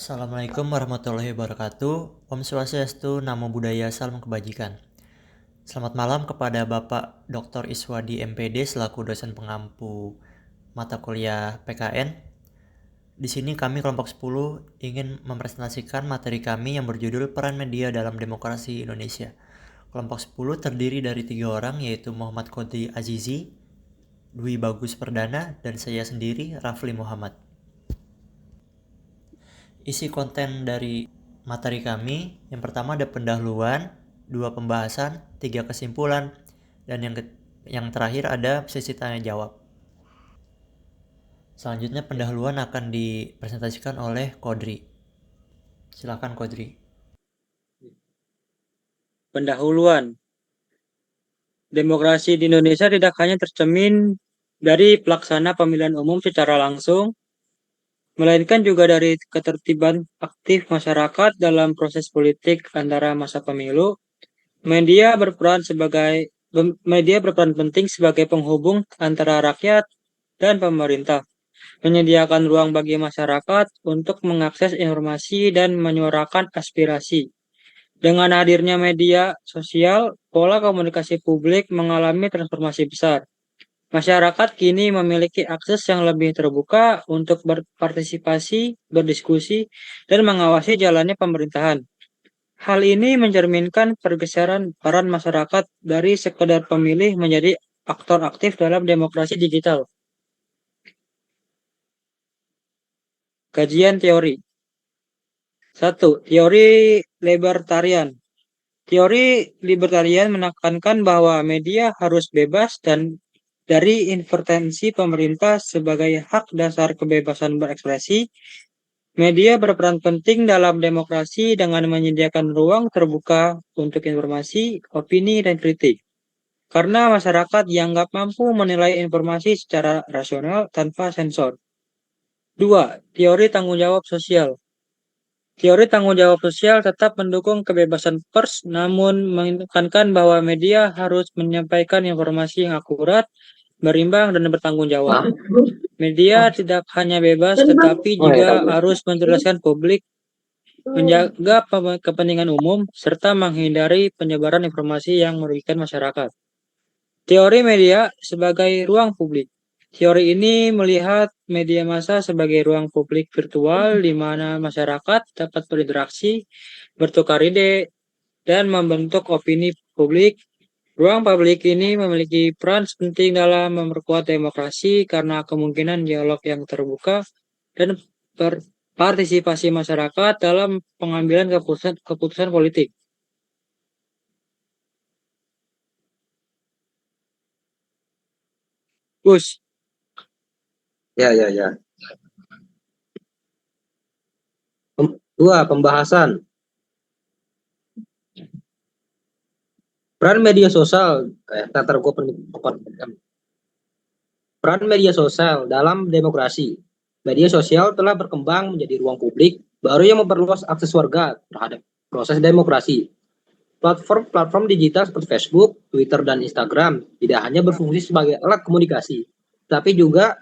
Assalamualaikum warahmatullahi wabarakatuh. Om Swastiastu, Namo Buddhaya, Salam Kebajikan. Selamat malam kepada Bapak Dr. Iswadi MPD selaku dosen pengampu mata kuliah PKN. Di sini kami kelompok 10 ingin mempresentasikan materi kami yang berjudul Peran Media dalam Demokrasi Indonesia. Kelompok 10 terdiri dari 3 orang, yaitu Muhammad Qadri Azizi, Dwi Bagus Perdana, dan saya sendiri, Rafli Muhammad. Isi konten dari materi kami, yang pertama ada pendahuluan, 2 pembahasan, 3 kesimpulan, dan yang terakhir ada sesi tanya jawab. Selanjutnya pendahuluan akan dipresentasikan oleh Qadri. Silakan Qadri. Pendahuluan. Demokrasi di Indonesia tidak hanya tercermin dari pelaksana pemilihan umum secara langsung, melainkan juga dari ketertiban aktif masyarakat dalam proses politik antara masa pemilu. Media berperan penting sebagai penghubung antara rakyat dan pemerintah, menyediakan ruang bagi masyarakat untuk mengakses informasi dan menyuarakan aspirasi. Dengan hadirnya media sosial, pola komunikasi publik mengalami transformasi besar. Masyarakat kini memiliki akses yang lebih terbuka untuk berpartisipasi, berdiskusi, dan mengawasi jalannya pemerintahan. Hal ini mencerminkan pergeseran peran masyarakat dari sekedar pemilih menjadi aktor aktif dalam demokrasi digital. Kajian teori. 1. Teori libertarian. Teori libertarian menekankan bahwa media harus bebas dan dari intervensi pemerintah sebagai hak dasar kebebasan berekspresi. Media berperan penting dalam demokrasi dengan menyediakan ruang terbuka untuk informasi, opini, dan kritik. Karena masyarakat dianggap mampu menilai informasi secara rasional tanpa sensor. 2. Teori tanggung jawab sosial. Teori tanggung jawab sosial tetap mendukung kebebasan pers, namun menekankan bahwa media harus menyampaikan informasi yang akurat, berimbang, dan bertanggung jawab. Media tidak hanya bebas, tetapi juga harus mencerdaskan publik, menjaga kepentingan umum, serta menghindari penyebaran informasi yang merugikan masyarakat. Teori media sebagai ruang publik. Teori ini melihat media massa sebagai ruang publik virtual di mana masyarakat dapat berinteraksi, bertukar ide, dan membentuk opini publik. Ruang publik ini memiliki peran penting dalam memperkuat demokrasi karena kemungkinan dialog yang terbuka dan partisipasi masyarakat dalam pengambilan keputusan politik. Gus. Ya. 2. Pembahasan. Peran media sosial. Peran media sosial dalam demokrasi. Media sosial telah berkembang menjadi ruang publik baru yang memperluas akses warga terhadap proses demokrasi. Platform digital seperti Facebook, Twitter, dan Instagram tidak hanya berfungsi sebagai alat komunikasi, tapi juga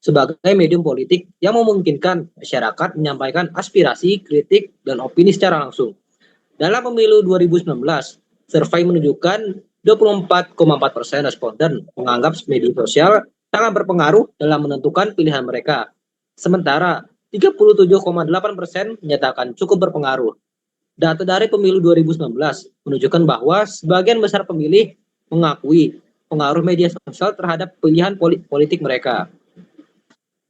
sebagai medium politik yang memungkinkan masyarakat menyampaikan aspirasi, kritik, dan opini secara langsung. Dalam pemilu 2019, survei menunjukkan 24,4% responden menganggap media sosial sangat berpengaruh dalam menentukan pilihan mereka. Sementara 37,8% menyatakan cukup berpengaruh. Data dari pemilu 2019 menunjukkan bahwa sebagian besar pemilih mengakui pengaruh media sosial terhadap pilihan politik mereka,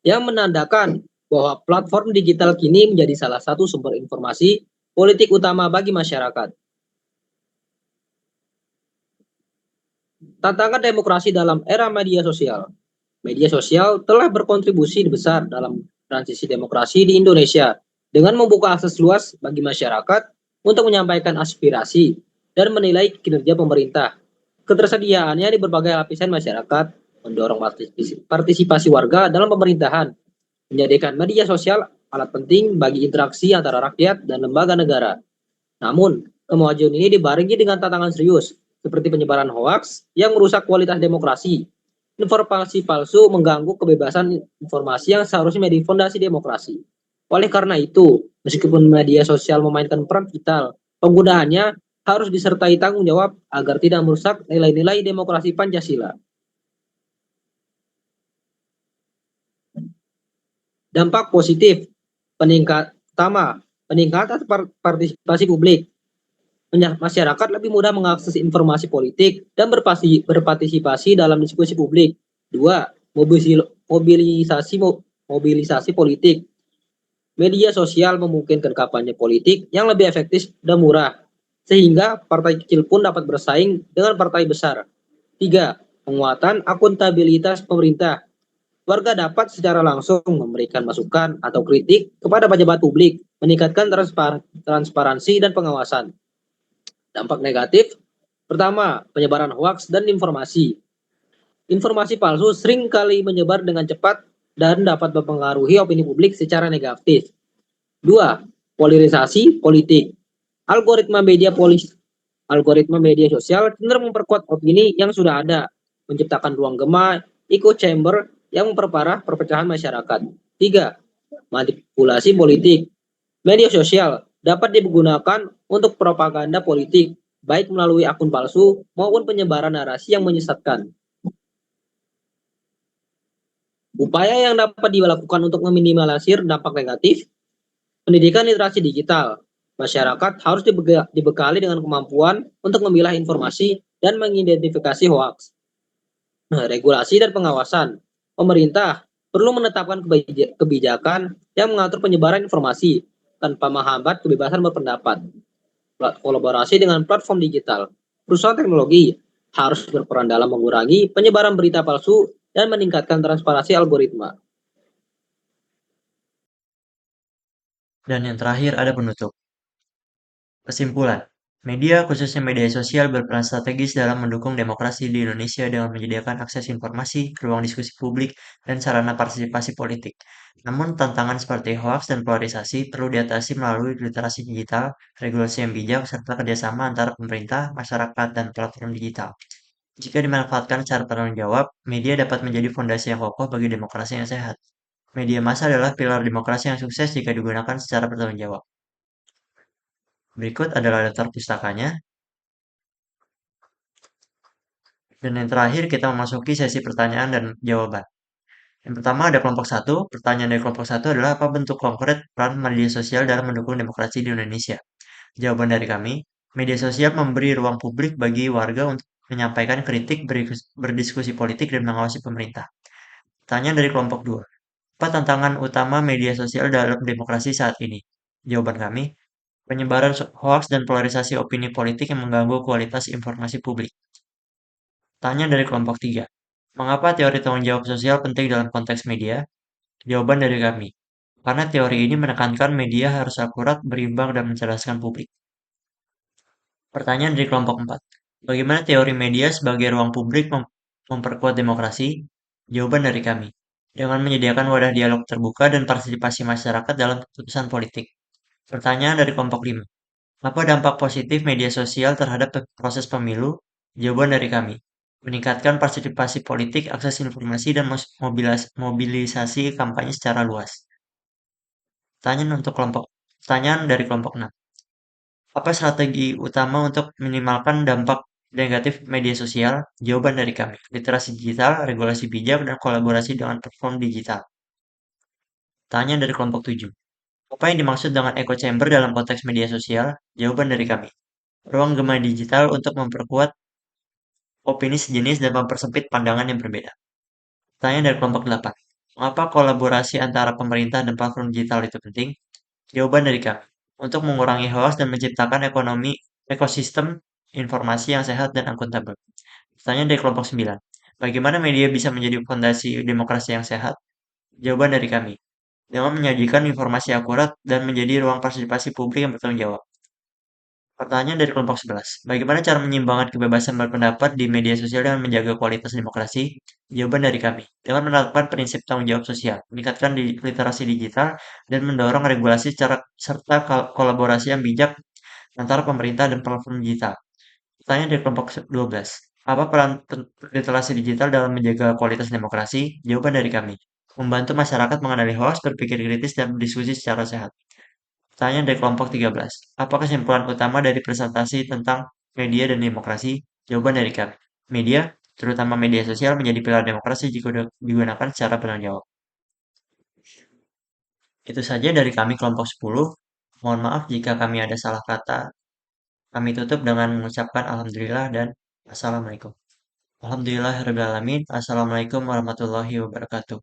yang menandakan bahwa platform digital kini menjadi salah satu sumber informasi politik utama bagi masyarakat. Tantangan demokrasi dalam era media sosial. Media sosial telah berkontribusi besar dalam transisi demokrasi di Indonesia dengan membuka akses luas bagi masyarakat untuk menyampaikan aspirasi dan menilai kinerja pemerintah. Ketersediaannya di berbagai lapisan masyarakat mendorong partisipasi warga dalam pemerintahan, menjadikan media sosial alat penting bagi interaksi antara rakyat dan lembaga negara. Namun, kemajuan ini dibarengi dengan tantangan serius, seperti penyebaran hoaks yang merusak kualitas demokrasi, Informasi palsu mengganggu kebebasan informasi yang seharusnya menjadi fondasi demokrasi. Oleh karena itu, meskipun media sosial memainkan peran vital, penggunaannya harus disertai tanggung jawab agar tidak merusak nilai-nilai demokrasi Pancasila. Dampak positif peningkatan partisipasi publik. Masyarakat lebih mudah mengakses informasi politik dan berpartisipasi dalam diskusi publik. Dua, mobilisasi politik. Media sosial memungkinkan kampanye politik yang lebih efektif dan murah, sehingga partai kecil pun dapat bersaing dengan partai besar. Tiga, penguatan akuntabilitas pemerintah. Warga dapat secara langsung memberikan masukan atau kritik kepada pejabat publik, meningkatkan transparansi dan pengawasan. Dampak negatif, pertama, penyebaran hoaks dan informasi. Informasi palsu sering kali menyebar dengan cepat dan dapat mempengaruhi opini publik secara negatif. Dua, polarisasi politik. Algoritma media sosial cenderung memperkuat opini yang sudah ada, menciptakan ruang gema, echo chamber yang memperparah perpecahan masyarakat. Tiga, manipulasi politik. Media sosial dapat digunakan untuk propaganda politik, baik melalui akun palsu maupun penyebaran narasi yang menyesatkan. Upaya yang dapat dilakukan untuk meminimalisir dampak negatif, pendidikan literasi digital. Masyarakat harus dibekali dengan kemampuan untuk memilah informasi dan mengidentifikasi hoaks. Regulasi dan pengawasan. Pemerintah perlu menetapkan kebijakan yang mengatur penyebaran informasi tanpa menghambat kebebasan berpendapat. Kolaborasi dengan platform digital. Perusahaan teknologi harus berperan dalam mengurangi penyebaran berita palsu dan meningkatkan transparansi algoritma. Dan yang terakhir ada penutup. Kesimpulan, media khususnya media sosial berperan strategis dalam mendukung demokrasi di Indonesia dengan menyediakan akses informasi, ruang diskusi publik, dan sarana partisipasi politik. Namun tantangan seperti hoaks dan polarisasi perlu diatasi melalui literasi digital, regulasi yang bijak, serta kerjasama antara pemerintah, masyarakat, dan platform digital. Jika dimanfaatkan secara bertanggung jawab, media dapat menjadi fondasi yang kokoh bagi demokrasi yang sehat. Media massa adalah pilar demokrasi yang sukses jika digunakan secara bertanggung jawab. Berikut adalah daftar pustakanya. Dan yang terakhir kita memasuki sesi pertanyaan dan jawaban. Yang pertama ada kelompok 1. Pertanyaan dari kelompok 1 adalah apa bentuk konkret peran media sosial dalam mendukung demokrasi di Indonesia? Jawaban dari kami, media sosial memberi ruang publik bagi warga untuk menyampaikan kritik, berdiskusi politik, dan mengawasi pemerintah. Pertanyaan dari kelompok 2. Apa tantangan utama media sosial dalam demokrasi saat ini? Jawaban kami, penyebaran hoaks dan polarisasi opini politik yang mengganggu kualitas informasi publik. Tanya dari kelompok 3. Mengapa teori tanggung jawab sosial penting dalam konteks media? Jawaban dari kami. Karena teori ini menekankan media harus akurat, berimbang, dan mencerdaskan publik. Pertanyaan dari kelompok 4. Bagaimana teori media sebagai ruang publik memperkuat demokrasi? Jawaban dari kami. Dengan menyediakan wadah dialog terbuka dan partisipasi masyarakat dalam keputusan politik. Pertanyaan dari kelompok 5. Apa dampak positif media sosial terhadap proses pemilu? Jawaban dari kami. Meningkatkan partisipasi politik, akses informasi, dan mobilisasi kampanye secara luas. Pertanyaan dari kelompok 6. Apa strategi utama untuk minimalkan dampak negatif media sosial? Jawaban dari kami. Literasi digital, regulasi bijak, dan kolaborasi dengan platform digital. Pertanyaan dari kelompok 7. Apa yang dimaksud dengan echo chamber dalam konteks media sosial? Jawaban dari kami. Ruang gema digital untuk memperkuat opini sejenis dan mempersempit pandangan yang berbeda. Pertanyaan dari kelompok 8. Mengapa kolaborasi antara pemerintah dan platform digital itu penting? Jawaban dari kami. Untuk mengurangi hoaks dan menciptakan ekosistem informasi yang sehat dan akuntabel. Pertanyaan dari kelompok 9. Bagaimana media bisa menjadi fondasi demokrasi yang sehat? Jawaban dari kami. Dengan menyajikan informasi akurat dan menjadi ruang partisipasi publik yang bertanggung jawab. Pertanyaan dari kelompok 11. Bagaimana cara menyeimbangkan kebebasan berpendapat di media sosial dengan menjaga kualitas demokrasi? Jawaban dari kami. Dengan menerapkan prinsip tanggung jawab sosial, meningkatkan literasi digital, dan mendorong regulasi serta kolaborasi yang bijak antara pemerintah dan platform digital. Pertanyaan dari kelompok 12. Apa peran literasi digital dalam menjaga kualitas demokrasi? Jawaban dari kami. Membantu masyarakat mengenali hoax, berpikir kritis, dan berdiskusi secara sehat. Pertanyaan dari kelompok 13. Apa kesimpulan utama dari presentasi tentang media dan demokrasi? Jawaban dari kami. Media, terutama media sosial, menjadi pilar demokrasi jika digunakan secara bertanggung jawab. Itu saja dari kami kelompok 10. Mohon maaf jika kami ada salah kata. Kami tutup dengan mengucapkan alhamdulillah dan assalamualaikum. Alhamdulillahirrahmanirrahim. Assalamualaikum warahmatullahi wabarakatuh.